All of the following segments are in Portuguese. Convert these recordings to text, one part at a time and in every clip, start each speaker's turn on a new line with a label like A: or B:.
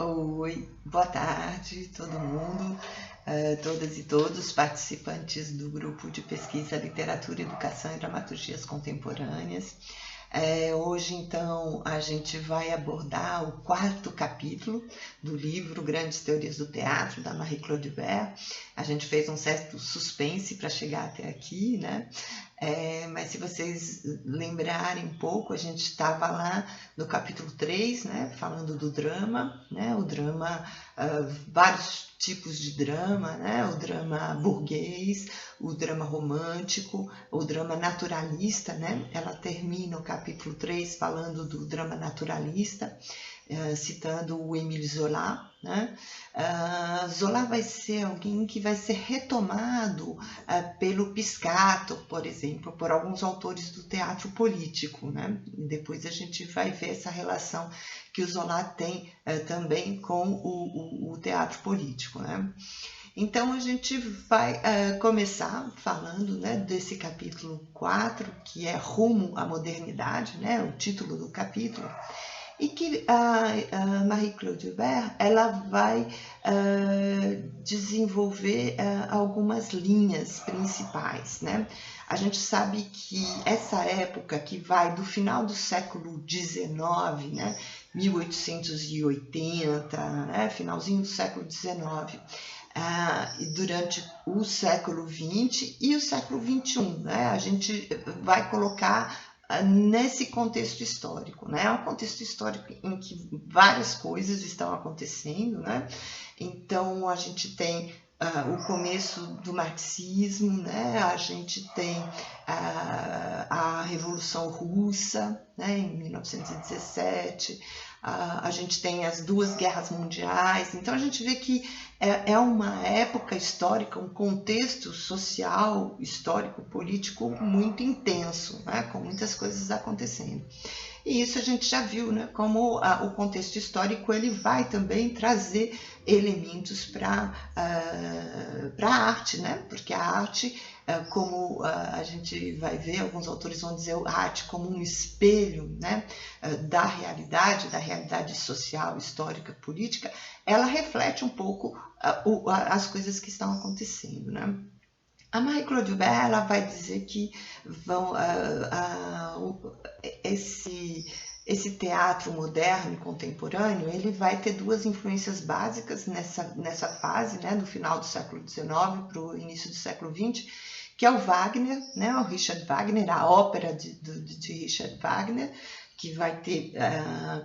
A: Oi, boa tarde todo mundo, todas e todos participantes do grupo de pesquisa Literatura, Educação e Dramaturgias Contemporâneas. Hoje, então, a gente vai abordar o quarto capítulo do livro Grandes Teorias do Teatro, da Marie-Claude Hubert. A gente fez um certo suspense para chegar até aqui, né? Mas se vocês lembrarem um pouco, a gente estava lá no capítulo 3, né, falando do drama, né, o drama, vários tipos de drama, né, o drama burguês, o drama romântico, o drama naturalista, né, ela termina o capítulo 3 falando do drama naturalista, citando o Émile Zola, né? Zola vai ser alguém que vai ser retomado pelo Piscator, por exemplo, por alguns autores do teatro político, né? E depois a gente vai ver essa relação que o Zola tem também com o teatro político, né? Então a gente vai começar falando, né, desse capítulo 4, que é Rumo à Modernidade, né, o título do capítulo, e que a Marie-Claude Hubert ela vai desenvolver algumas linhas principais, né? A gente sabe que essa época que vai do final do século XIX, né, 1880, né, finalzinho do século XIX, e durante o século XX e o século XXI, né, a gente vai colocar nesse contexto histórico, né? É um contexto histórico em que várias coisas estão acontecendo, né? Então a gente tem o começo do marxismo, né? A gente tem a Revolução Russa, né? Em 1917, a gente tem as duas guerras mundiais, então a gente vê que é uma época histórica, um contexto social, histórico, político muito intenso, né? Com muias coisas acontecendo. E isso a gente já viu, né? Como o contexto histórico ele vai também trazer elementos para a arte, né? Porque a arte, como a gente vai ver, alguns autores vão dizer a arte como um espelho, né? Da realidade social, histórica, política, ela reflete um pouco as coisas que estão acontecendo, né? A Marie-Claude Hubert ela vai dizer que esse teatro moderno e contemporâneo ele vai ter duas influências básicas nessa fase, né, do final do século XIX para o início do século XX, que é o Wagner, né, o Richard Wagner, a ópera de Richard Wagner, que vai ter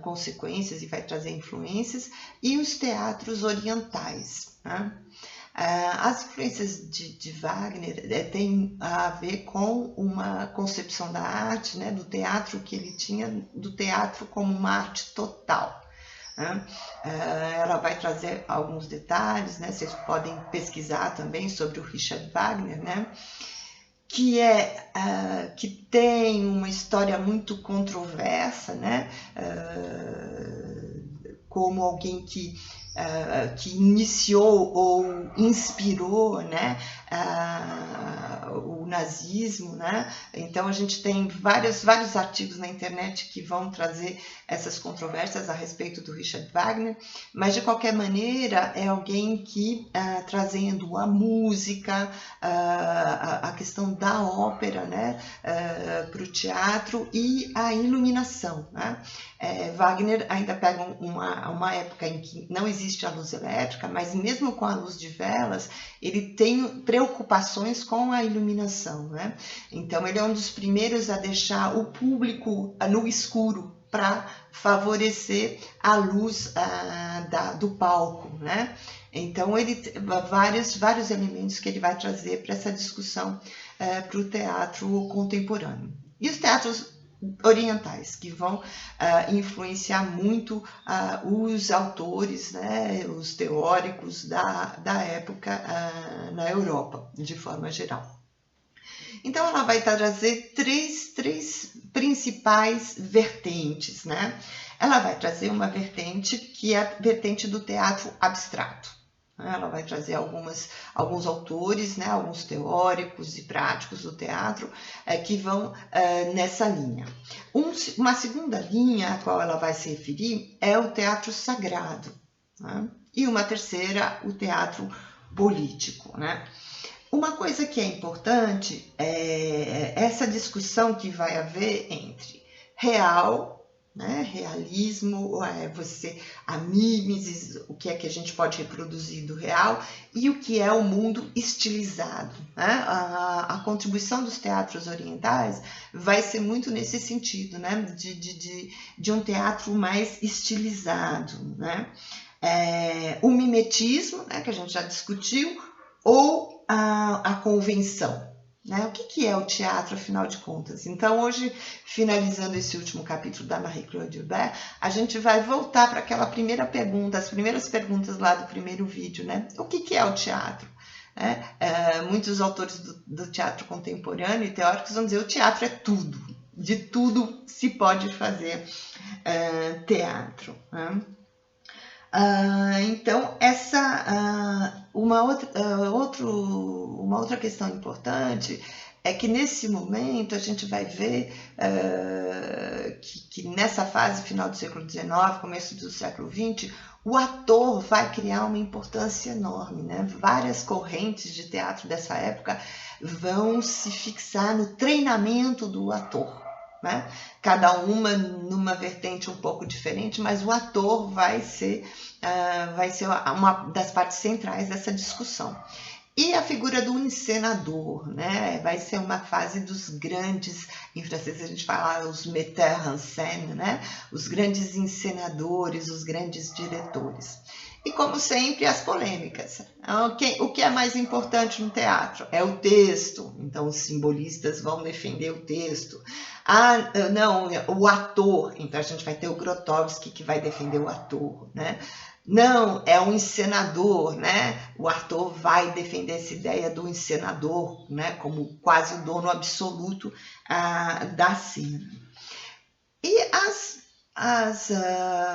A: consequências e vai trazer influências, e os teatros orientais, né? As influências de Wagner têm a ver com uma concepção da arte, né, do teatro que ele tinha, do teatro como uma arte total. Né? Ela vai trazer alguns detalhes, né, vocês podem pesquisar também sobre o Richard Wagner, né, que tem uma história muito controversa, né, como alguém que iniciou ou inspirou, né, o nazismo, né? Então a gente tem vários artigos na internet que vão trazer essas controvérsias a respeito do Richard Wagner, mas de qualquer maneira é alguém que trazendo a música, a questão da ópera, né, para o teatro e a iluminação, né? Wagner ainda pega uma época em que não existe a luz elétrica, mas mesmo com a luz de velas, ele tem preocupações com a iluminação, né? Então ele é um dos primeiros a deixar o público no escuro para favorecer a luz do palco, né? Então ele vários elementos que ele vai trazer para essa discussão para o teatro contemporâneo. E os teatros orientais, que vão influenciar muito os autores, né, os teóricos da época na Europa, de forma geral. Então, ela vai trazer três principais vertentes, né? Ela vai trazer uma vertente que é a vertente do teatro abstrato. Ela vai trazer alguns autores, né, alguns teóricos e práticos do teatro que vão nessa linha. Uma segunda linha a qual ela vai se referir é o teatro sagrado. né? E uma terceira, o teatro político, né? Uma coisa que é importante é essa discussão que vai haver entre real, né, realismo, a mimesis, o que é que a gente pode reproduzir do real, e o que é o mundo estilizado. Né? A contribuição dos teatros orientais vai ser muito nesse sentido, né, de um teatro mais estilizado. Né? O mimetismo, né, que a gente já discutiu, ou a convenção. Né? O que é o teatro, afinal de contas? Então, hoje, finalizando esse último capítulo da Marie-Claude Hubert, a gente vai voltar para aquela primeira pergunta, as primeiras perguntas lá do primeiro vídeo. Né? O que é o teatro? Muitos autores do teatro contemporâneo e teóricos vão dizer que o teatro é tudo. De tudo se pode fazer teatro. Né? Então, uma outra questão importante é que nesse momento a gente vai ver que nessa fase final do século XIX, começo do século XX, o ator vai criar uma importância enorme. Né? Várias correntes de teatro dessa época vão se fixar no treinamento do ator. Né? Cada uma numa vertente um pouco diferente, mas o ator vai ser uma das partes centrais dessa discussão. E a figura do encenador, né? Vai ser uma fase dos grandes, em francês a gente fala os metteurs en scène, né? Os grandes encenadores, os grandes diretores. E como sempre, as polêmicas. O que é mais importante no teatro? É o texto. Então, os simbolistas vão defender o texto. Não, o ator. Então, a gente vai ter o Grotowski que vai defender o ator, né? Não, é um encenador, né? O Artaud vai defender essa ideia do encenador, né? Como quase o dono absoluto da cena. E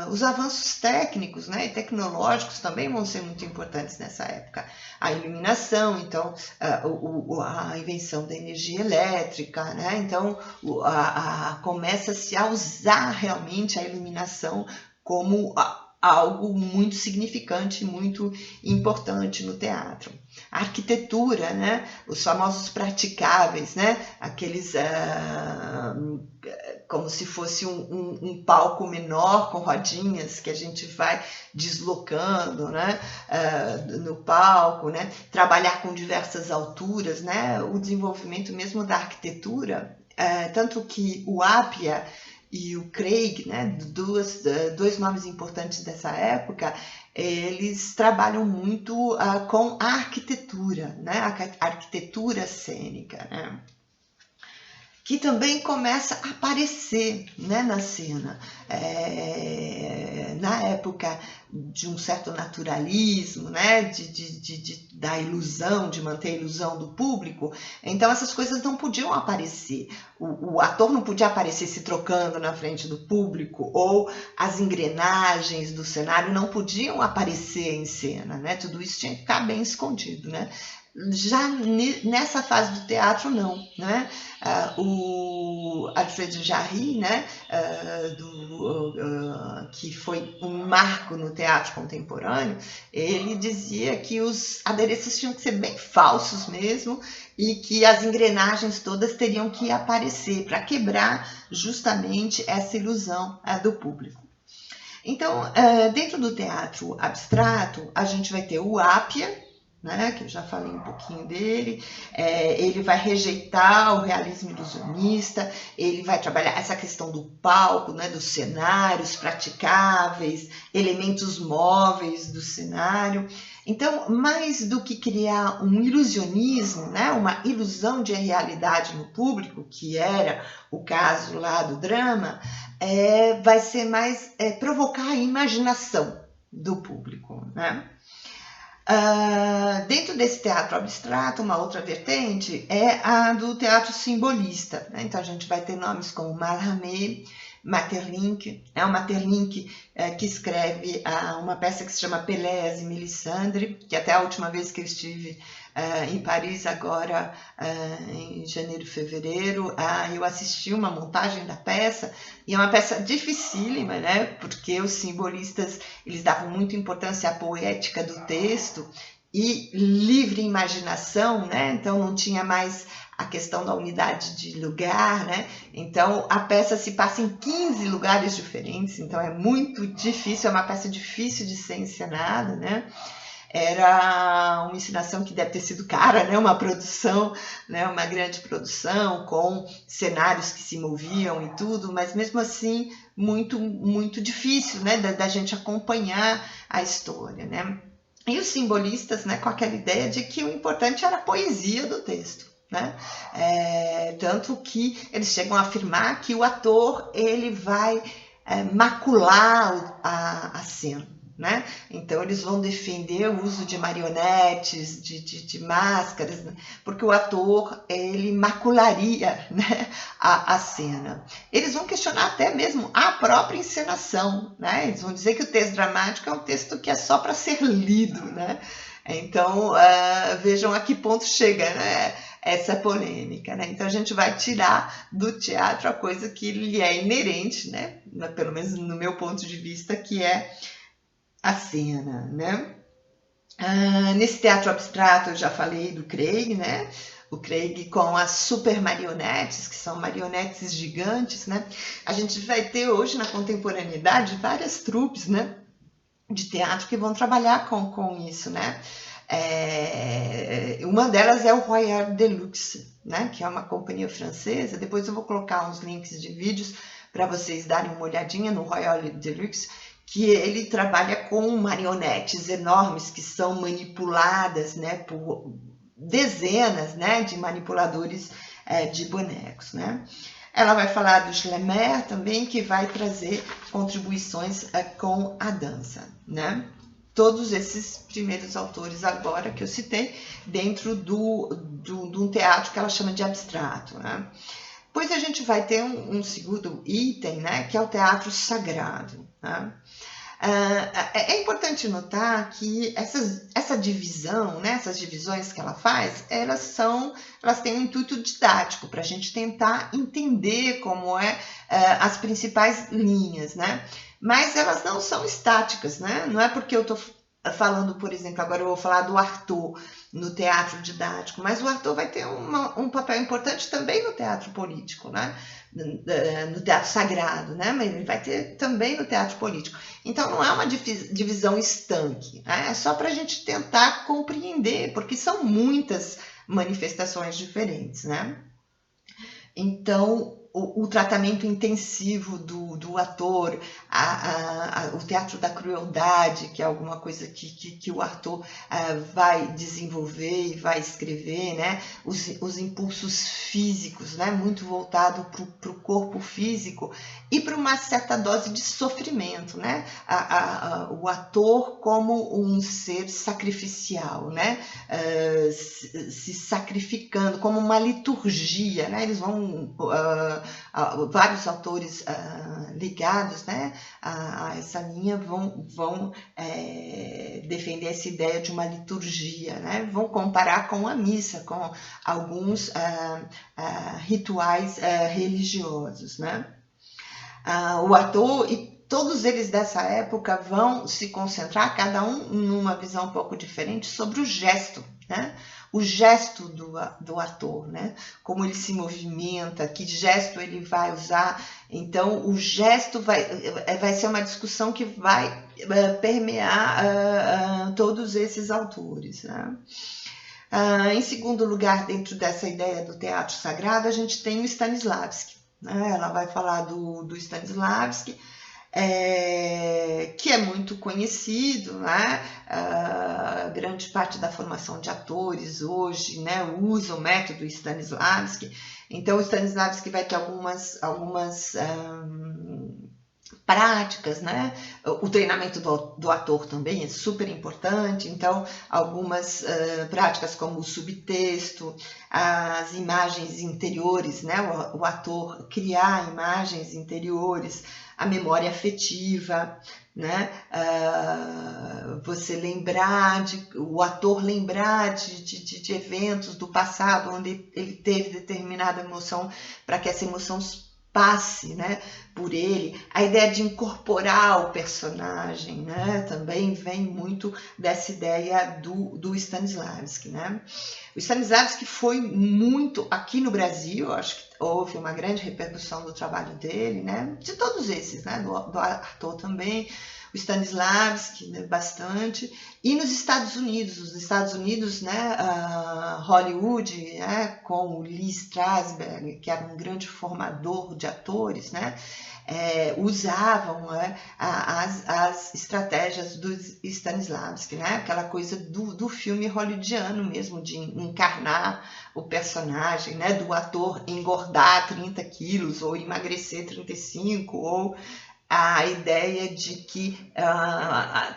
A: os avanços técnicos, né, e tecnológicos também vão ser muito importantes nessa época. A iluminação, então, a invenção da energia elétrica, né? Então, começa-se a usar realmente a iluminação como algo muito significante, muito importante no teatro. A arquitetura, né? Os famosos praticáveis, né? Aqueles como se fosse um palco menor com rodinhas que a gente vai deslocando, né? No palco, né? Trabalhar com diversas alturas, né? O desenvolvimento mesmo da arquitetura, tanto que o Appia e o Craig, né, dois nomes importantes dessa época, eles trabalham muito com a arquitetura, né, a arquitetura cênica, né, que também começa a aparecer, né, na cena. Na época de um certo naturalismo, né, da ilusão, de manter a ilusão do público, então essas coisas não podiam aparecer. O ator não podia aparecer se trocando na frente do público, ou as engrenagens do cenário não podiam aparecer em cena, né? Tudo isso tinha que ficar bem escondido, né? Já nessa fase do teatro, não, né? O Alfred Jarry, né? Que foi um marco no teatro contemporâneo, ele dizia que os adereços tinham que ser bem falsos mesmo e que as engrenagens todas teriam que aparecer para quebrar justamente essa ilusão do público. Então, dentro do teatro abstrato, a gente vai ter o Appia, né, que eu já falei um pouquinho dele. Ele vai rejeitar o realismo ilusionista, ele vai trabalhar essa questão do palco, né, dos cenários praticáveis, elementos móveis do cenário. Então, mais do que criar um ilusionismo, né, uma ilusão de realidade no público, que era o caso lá do drama, vai ser mais provocar a imaginação do público, né? Dentro desse teatro abstrato, uma outra vertente é a do teatro simbolista, né? Então a gente vai ter nomes como Mallarmé, Maeterlinck, o Maeterlinck que escreve uma peça que se chama Pelléas e Mélisandre, que até a última vez que eu estive em Paris, agora em janeiro, fevereiro, eu assisti uma montagem da peça, e é uma peça dificílima, né? Porque os simbolistas eles davam muita importância à poética do texto e livre imaginação, né? Então não tinha mais a questão da unidade de lugar, né? Então a peça se passa em 15 lugares diferentes, então é muito difícil, é uma peça difícil de ser encenada, né? Era uma encenação que deve ter sido cara, né? Uma produção, né? Uma grande produção com cenários que se moviam e tudo, mas mesmo assim muito difícil, né? Da gente acompanhar a história, né? E os simbolistas, né? Com aquela ideia de que o importante era a poesia do texto, né? Tanto que eles chegam a afirmar que o ator ele vai macular a cena. Né? Então eles vão defender o uso de marionetes, de máscaras, né? Porque o ator ele macularia, né, a cena. Eles vão questionar até mesmo a própria encenação, né? Eles vão dizer que o texto dramático é um texto que é só para ser lido, né? Então vejam a que ponto chega, né, essa polêmica, né? Então a gente vai tirar do teatro a coisa que lhe é inerente, né? Pelo menos no meu ponto de vista, que é a cena, né? Nesse teatro abstrato eu já falei do Craig, né? O Craig com as super marionetes, que são marionetes gigantes, né? A gente vai ter hoje na contemporaneidade várias troupes, né? De teatro que vão trabalhar com isso, né? Uma delas é o Royal Deluxe, né? Que é uma companhia francesa. Depois eu vou colocar uns links de vídeos para vocês darem uma olhadinha no Royal Deluxe, que ele trabalha com marionetes enormes que são manipuladas, né, por dezenas, né, de manipuladores de bonecos, né. Ela vai falar do Schlemmer também, que vai trazer contribuições com a dança, né. Todos esses primeiros autores agora que eu citei dentro de um teatro que ela chama de abstrato, né. Depois a gente vai ter um segundo item, né, que é o teatro sagrado, né. É importante notar que essa divisão, né, essas divisões que ela faz, elas têm um intuito didático para a gente tentar entender como as principais linhas, né? Mas elas não são estáticas, né? Não é porque eu estou falando, por exemplo, agora eu vou falar do Artaud no teatro didático, mas o Artaud vai ter um papel importante também no teatro político, né? No teatro sagrado, né? Mas ele vai ter também no teatro político. Então não é uma divisão estanque, né? É só para a gente tentar compreender, porque são muitas manifestações diferentes, né? Então o tratamento intensivo do ator, o teatro da crueldade, que é alguma coisa que o ator vai desenvolver e vai escrever, né? Os impulsos físicos, né? Muito voltado para o corpo físico e para uma certa dose de sofrimento, né? O ator como um ser sacrificial, né? Se sacrificando como uma liturgia, né? Eles vão vários autores ligados, né, a essa linha vão defender essa ideia de uma liturgia, né? Vão comparar com a missa, com alguns rituais religiosos, né? O ator e todos eles dessa época vão se concentrar, cada um numa visão um pouco diferente, sobre o gesto, né? O gesto do ator, né? Como ele se movimenta, que gesto ele vai usar. Então, o gesto vai ser uma discussão que vai permear todos esses autores, né? Em segundo lugar, dentro dessa ideia do teatro sagrado, a gente tem o Stanislavski, né? Ela vai falar do Stanislavski, que é muito conhecido, né? Grande parte da formação de atores hoje, né, usa o método Stanislavski. Então, o Stanislavski vai ter algumas práticas, né? O treinamento do ator também é super importante, então algumas práticas como o subtexto, as imagens interiores, né? O ator criar imagens interiores, a memória afetiva, né? Você lembrar, o ator lembrar de eventos do passado onde ele teve determinada emoção, para que essa emoção passe, né, por ele. A ideia de incorporar o personagem, né, também vem muito dessa ideia do Stanislavski, né? O Stanislavski foi muito aqui no Brasil, acho que houve uma grande repercussão do trabalho dele, né? De todos esses, né? Do Artaud também, o Stanislavski, né? Bastante. E nos Estados Unidos, né? Hollywood, né? Com o Lee Strasberg, que era um grande formador de atores, né? Usavam, né, as estratégias do Stanislavski, né? Aquela coisa do filme hollywoodiano mesmo, de encarnar o personagem, né? Do ator engordar 30 quilos ou emagrecer 35, ou a ideia de que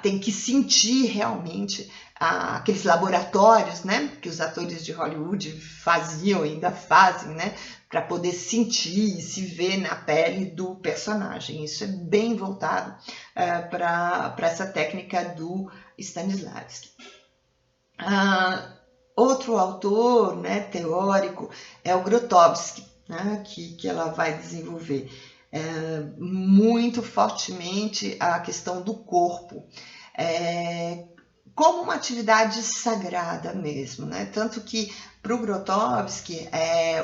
A: tem que sentir realmente aqueles laboratórios, né, que os atores de Hollywood faziam, ainda fazem, né, para poder sentir e se ver na pele do personagem. Isso é bem voltado para essa técnica do Stanislavski. Outro autor, né, teórico é o Grotowski, né, que ela vai desenvolver muito fortemente a questão do corpo, como uma atividade sagrada mesmo, né? Tanto que para o Grotowski,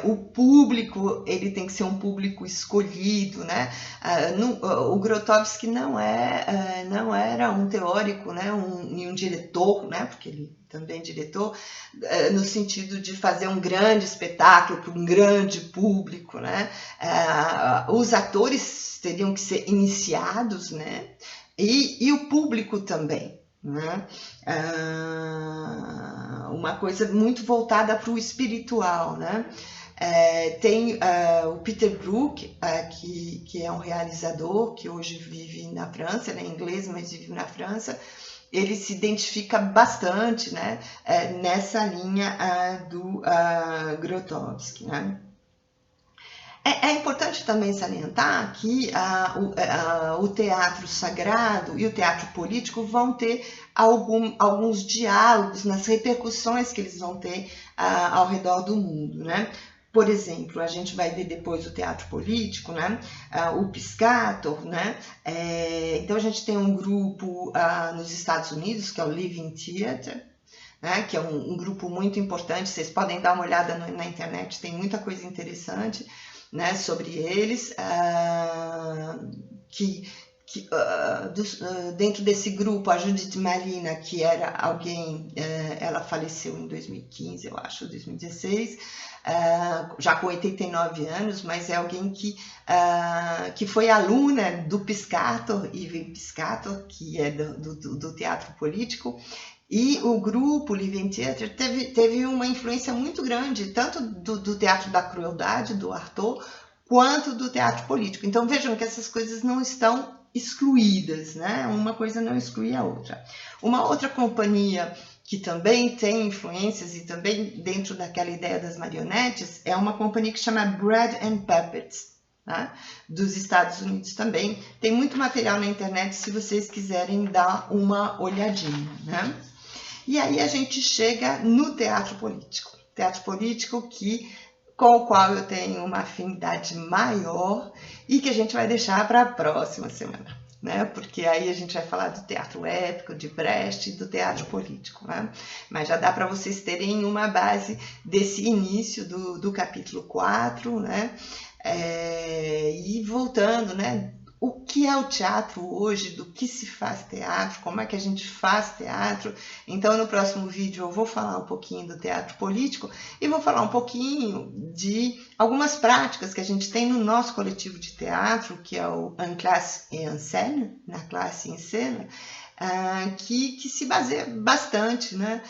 A: o público ele tem que ser um público escolhido, né? O Grotowski não era um teórico, né? Um diretor, né? Porque ele também é diretor, no sentido de fazer um grande espetáculo para um grande público, né? Os atores teriam que ser iniciados, né? E o público também. Né? Uma coisa muito voltada para o espiritual, né? Tem o Peter Brook, que é um realizador que hoje vive na França, ele é inglês, mas vive na França. Ele se identifica bastante, né, nessa linha do Grotowski, né? É importante também salientar que o teatro sagrado e o teatro político vão ter alguns diálogos nas repercussões que eles vão ter ao redor do mundo, né? Por exemplo, a gente vai ver depois o teatro político, né? O Piscator, né? Então a gente tem um grupo nos Estados Unidos, que é o Living Theatre, né? Que é um grupo muito importante. Vocês podem dar uma olhada na internet, tem muita coisa interessante, né, sobre eles, dentro desse grupo, a Judith Malina, que era alguém, ela faleceu em 2015, eu acho, 2016, já com 89 anos, mas é alguém que foi aluna do Piscator, Ivan Piscator, que é do teatro político. E o grupo Living Theatre teve uma influência muito grande, tanto do teatro da crueldade, do Artaud, quanto do teatro político. Então vejam que essas coisas não estão excluídas, né? Uma coisa não exclui a outra. Uma outra companhia que também tem influências e também dentro daquela ideia das marionetes é uma companhia que chama Bread and Puppets, né? Dos Estados Unidos também. Tem muito material na internet se vocês quiserem dar uma olhadinha, né? E aí a gente chega no teatro político. Teatro político com o qual eu tenho uma afinidade maior e que a gente vai deixar para a próxima semana, né? Porque aí a gente vai falar do teatro épico, de Brecht e do teatro político, né? Mas já dá para vocês terem uma base desse início do capítulo 4, né? E voltando, né? O que é o teatro hoje, do que se faz teatro, como é que a gente faz teatro. Então, no próximo vídeo eu vou falar um pouquinho do teatro político e vou falar um pouquinho de algumas práticas que a gente tem no nosso coletivo de teatro, que é o En Classe et en Scène, na classe em cena, que se baseia bastante, né,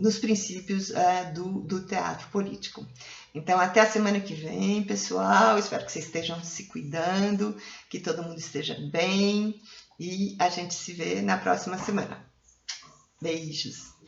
A: nos princípios do teatro político. Então, até a semana que vem, pessoal. Espero que vocês estejam se cuidando, que todo mundo esteja bem e a gente se vê na próxima semana. Beijos!